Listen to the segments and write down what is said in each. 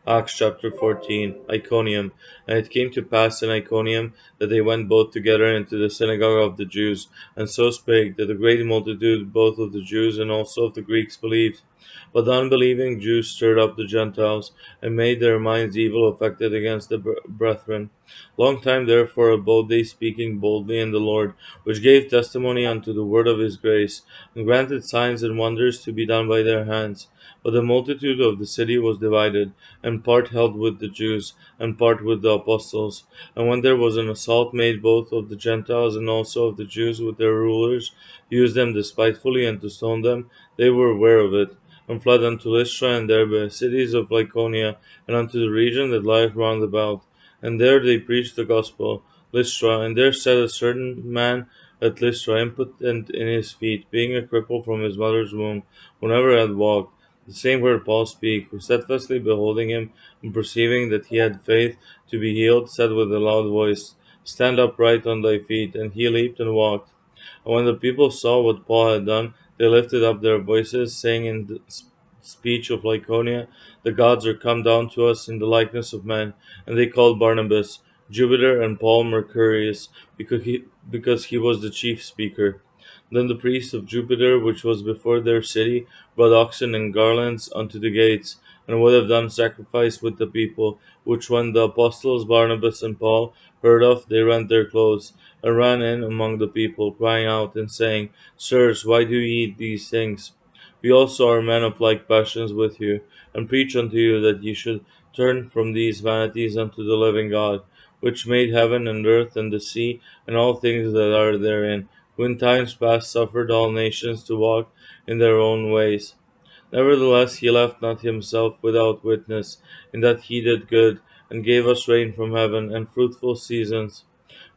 Acts chapter 14. Iconium. And it came to pass in Iconium that they went both together into the synagogue of the Jews, and so spake, that a great multitude both of the Jews and also of the Greeks believed. But the unbelieving Jews stirred up the Gentiles, and made their minds evil affected against the brethren. Long time therefore abode they speaking boldly in the Lord, which gave testimony unto the word of his grace, and granted signs and wonders to be done by their hands. But the multitude of the city was divided, and part held with the Jews, and part with the apostles. And when there was an assault made both of the Gentiles and also of the Jews with their rulers, used them despitefully, and to stone them, they were aware of it, and fled unto Lystra and Derbe, cities of Lycaonia, and unto the region that lieth round about. And there they preached the gospel. Lystra, and there sat a certain man at Lystra, impotent in his feet, being a cripple from his mother's womb, who never had walked. The same heard Paul speak, who steadfastly beholding him, and perceiving that he had faith to be healed, said with a loud voice, Stand upright on thy feet. And he leaped and walked. And when the people saw what Paul had done, they lifted up their voices, saying in the speech of Lycaonia, The gods are come down to us in the likeness of men. And they called Barnabas Jupiter, and Paul Mercurius, because he was the chief speaker. Then the priest of Jupiter, which was before their city, brought oxen and garlands unto the gates, and would have done sacrifice with the people, which when the apostles Barnabas and Paul heard of, they rent their clothes, and ran in among the people, crying out and saying, Sirs, why do ye eat these things? We also are men of like passions with you, and preach unto you that ye should turn from these vanities unto the living God, which made heaven and earth and the sea, and all things that are therein, who in times past suffered all nations to walk in their own ways. Nevertheless, he left not himself without witness, in that he did good, and gave us rain from heaven, and fruitful seasons,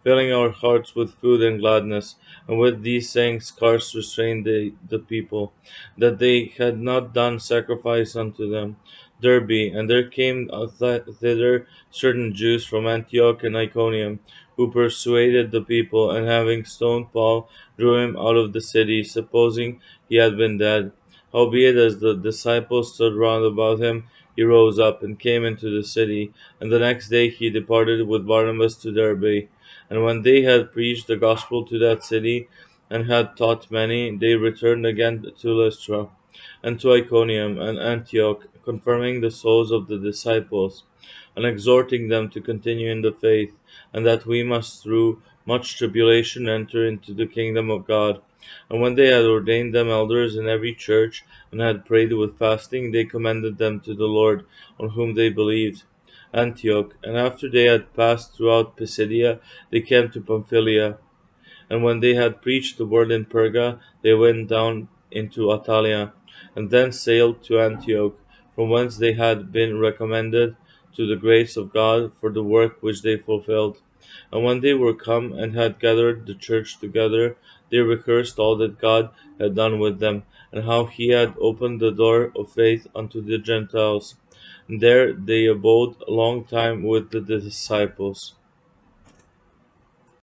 filling our hearts with food and gladness. And with these sayings scarce restrained the people, that they had not done sacrifice unto them. Derbe, and there came thither certain Jews from Antioch and Iconium, who persuaded the people, and having stoned Paul, drew him out of the city, supposing he had been dead. Howbeit, as the disciples stood round about him, he rose up and came into the city, and the next day he departed with Barnabas to Derbe. And when they had preached the gospel to that city, and had taught many, they returned again to Lystra, and to Iconium and Antioch, confirming the souls of the disciples, and exhorting them to continue in the faith, and that we must through much tribulation enter into the kingdom of God. And when they had ordained them elders in every church, and had prayed with fasting, they commended them to the Lord, on whom they believed. Antioch. And after they had passed throughout Pisidia, they came to Pamphylia. And when they had preached the word in Perga, they went down into Attalia, and thence sailed to Antioch, from whence they had been recommended to the grace of God for the work which they fulfilled. And when they were come and had gathered the church together, they rehearsed all that God had done with them, and how he had opened the door of faith unto the Gentiles. And there they abode a long time with the disciples.